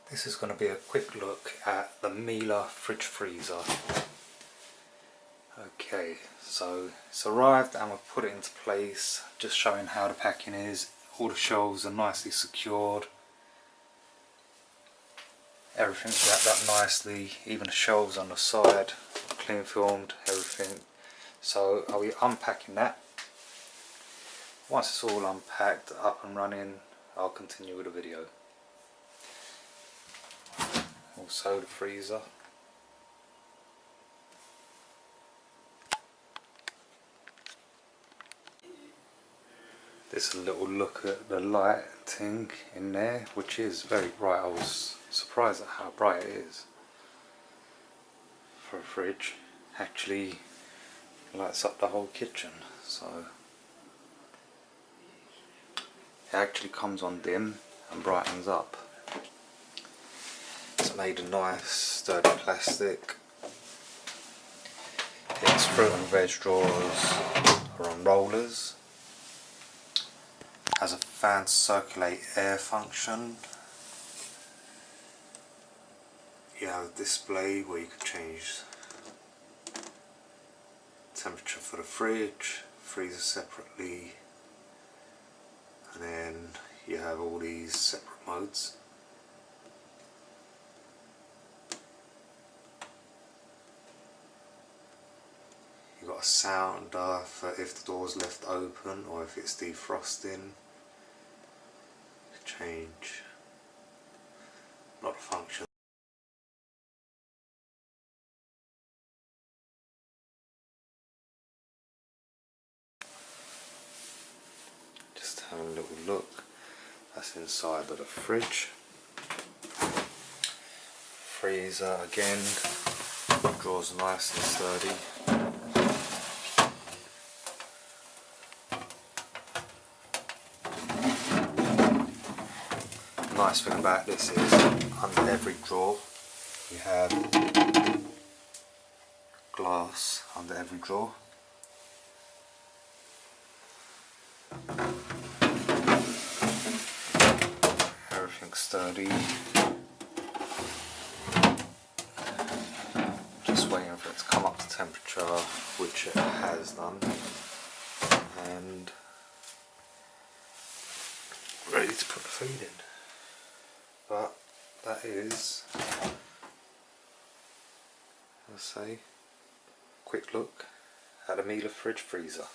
This is going to be a quick look at the Miele fridge freezer. Okay, so it's arrived and we've put it into place, just showing how the packing is. All the shelves are nicely secured. Everything's wrapped up nicely, even the shelves on the side, clean filmed, everything. So I'll be unpacking that. Once it's all unpacked, up and running, I'll continue with the video. Also the freezer. This is a little look at the lighting in there, which is very bright. I was surprised at how bright it is for a fridge. Actually lights up the whole kitchen, so it actually comes on dim and brightens up. It's made of nice sturdy plastic. Its fruit and veg drawers are on rollers. Has a fan to circulate air function. You have a display where you can change temperature for the fridge, freezer separately, and then you have all these separate modes. You've got a sounder for if the door's left open or if it's defrosting. Change a lot of functions. Just have a little look. That's inside of the fridge. Freezer again, drawers nice and sturdy. Nice thing about this is under every drawer you have glass under every drawer. Everything's sturdy. Just waiting for it to come up to temperature, which it has done, and ready to put the food in. But that is, let's say, quick look at a Miele fridge freezer.